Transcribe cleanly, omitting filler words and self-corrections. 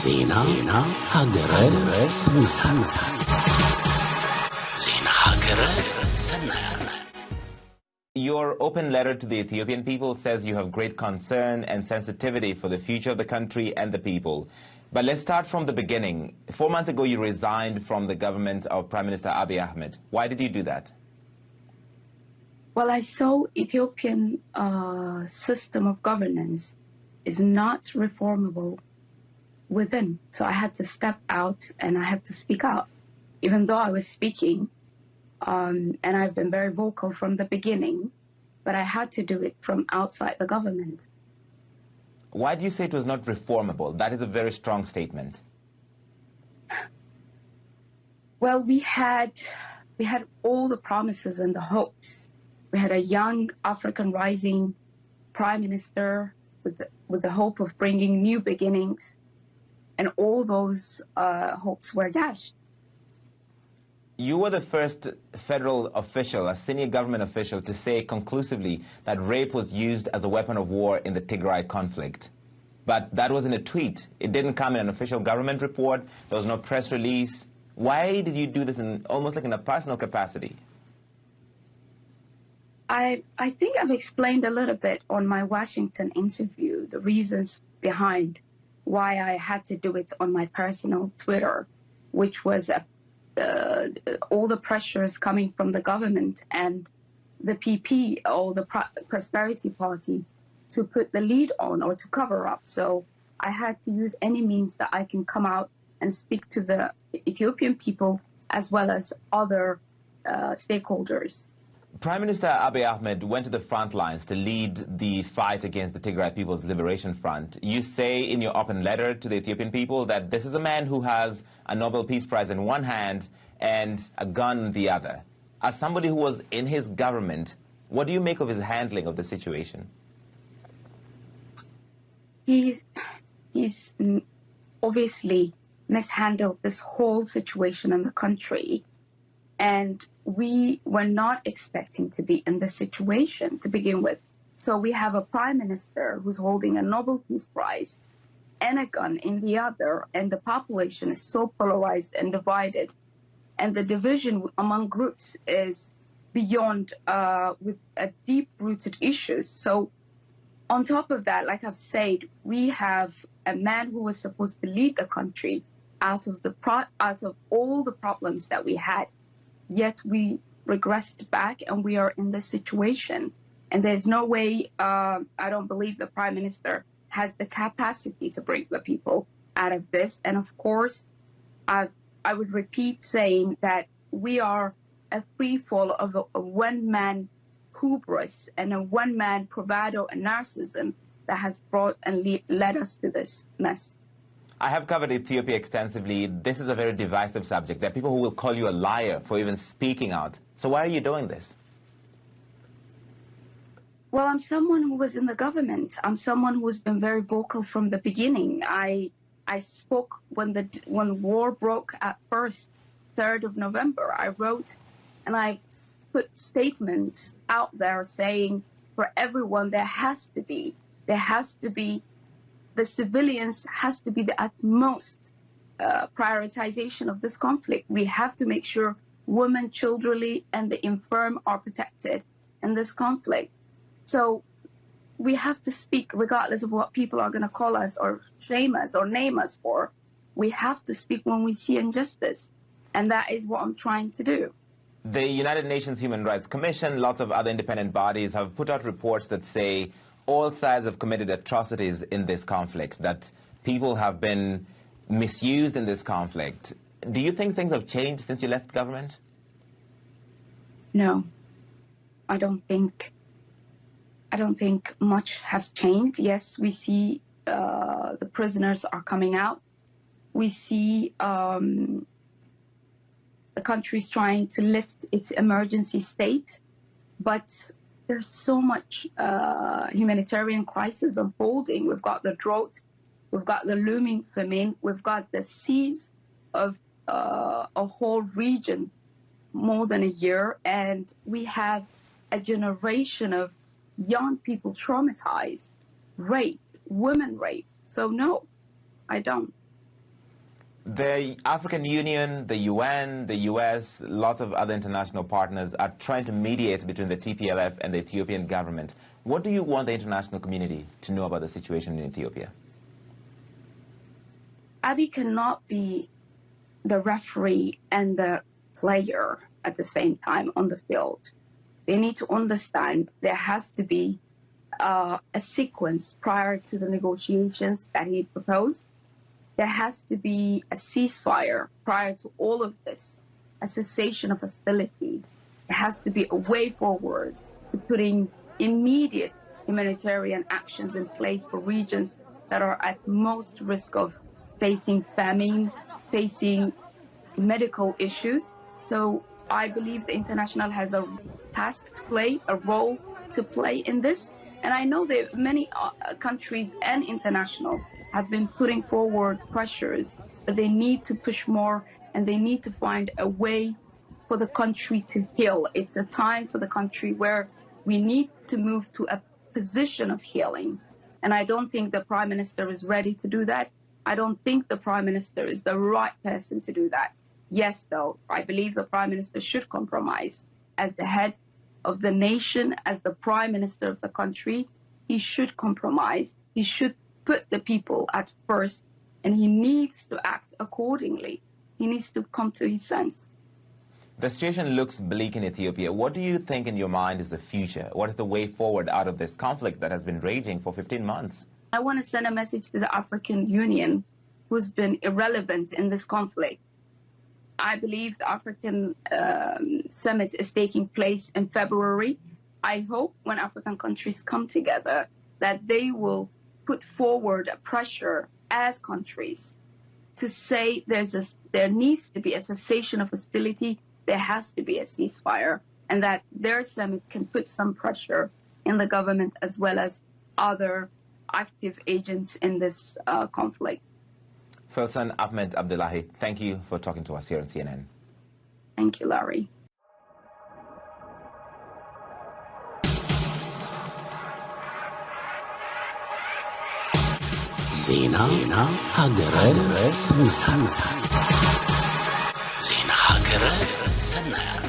ዜና ሀገረ ሰናይ ዜና ሀገረ ሰናይ Your open letter to the Ethiopian people says you have great concern and sensitivity for the future of the country and the people. But let's start from the beginning. 4 months ago, you resigned from the government of Prime Minister Ahmed. Why did you do that? Well, I saw Ethiopian system of governance is not reformable within. So I had to step out and I had to speak out, even though I was speaking. And I've been very vocal from the beginning, but I had to do it from outside the government. Why do you say it was not reformable? That is a very strong statement. Well, we had all the promises and the hopes. We had a young African rising prime minister with the hope of bringing new beginnings, and all those hopes were dashed. You were the first federal official, a senior government official, to say conclusively that rape was used as a weapon of war in the Tigray conflict. But that was in a tweet. It didn't come in an official government report. There was no press release. Why did you do this in almost like in a personal capacity? I think I've explained a little bit on my Washington interview, the reasons behind why I had to do it on my personal Twitter, which was all the pressures coming from the government and the PP or the Prosperity Party to put the lead on or to cover up. So I had to use any means that I can come out and speak to the Ethiopian people as well as other stakeholders. Prime Minister Abiy Ahmed went to the front lines to lead the fight against the Tigray People's Liberation Front. You say in your open letter to the Ethiopian people that this is a man who has a Nobel Peace Prize in one hand and a gun in the other. As somebody who was in his government, what do you make of his handling of the situation? He's obviously mishandled this whole situation in the country. And we were not expecting to be in this situation to begin with. So we have a prime minister who's holding a Nobel Peace Prize and a gun in the other, and the population is so polarized and divided. And the division among groups is beyond with a deep-rooted issues. So on top of that, like I've said, we have a man who was supposed to lead the country out of all the problems that we had. Yet we regressed back and we are in this situation. And there's no way, I don't believe the Prime Minister has the capacity to bring the people out of this. And of course, I would repeat saying that we are a free fall of a one-man hubris and a one-man bravado and narcissism that has brought and led us to this mess. I have covered Ethiopia extensively. This is a very divisive subject. There are people who will call you a liar for even speaking out. So why are you doing this? Well, I'm someone who was in the government. I'm someone who has been very vocal from the beginning. I spoke when the war broke at first, 3rd of November. I wrote and I've put statements out there saying for everyone there has to be the civilians has to be the utmost prioritization of this conflict. We have to make sure women, children, and the infirm are protected in this conflict. So we have to speak regardless of what people are going to call us or shame us or name us for. We have to speak when we see injustice. And that is what I'm trying to do. The United Nations Human Rights Commission, lots of other independent bodies have put out reports that say all sides have committed atrocities in this conflict, that people have been misused in this conflict. Do you think things have changed since you left government? No, I don't think much has changed. Yes, we see the prisoners are coming out. We see the country's trying to lift its emergency state, but there's so much humanitarian crisis unfolding. We've got the drought, we've got the looming famine, we've got the siege of a whole region more than a year, and we have a generation of young people traumatized, raped, women raped. So no, I don't. The African Union, the UN, the US, lots of other international partners are trying to mediate between the TPLF and the Ethiopian government. What do you want the international community to know about the situation in Ethiopia? Abiy cannot be the referee and the player at the same time on the field. They need to understand there has to be a sequence prior to the negotiations that he proposed. There has to be a ceasefire prior to all of this, a cessation of hostility. There has to be a way forward to putting immediate humanitarian actions in place for regions that are at most risk of facing famine, facing medical issues. So I believe the international has a task to play, a role to play in this. And I know that many countries and international have been putting forward pressures, but they need to push more and they need to find a way for the country to heal. It's a time for the country where we need to move to a position of healing. And I don't think the Prime Minister is ready to do that. I don't think the Prime Minister is the right person to do that. Yes, though, I believe the Prime Minister should compromise. As the head of the nation, as the Prime Minister of the country, he should compromise. He should put the people at first, and he needs to act accordingly. He needs to come to his sense. The situation looks bleak in Ethiopia. What do you think in your mind is the future? What is the way forward out of this conflict that has been raging for 15 months? I want to send a message to the African Union, who's been irrelevant in this conflict. I believe the African summit is taking place in February. I hope when African countries come together that they will put forward a pressure as countries to say there needs to be a cessation of hostility, there has to be a ceasefire, and that their summit can put some pressure in the government as well as other active agents in this conflict. Filsan Ahmed Abdullahi, thank you for talking to us here on CNN. Thank you, Larry. ዜና ሀገረ ሰናይ ዜና ሀገረ ሰናይ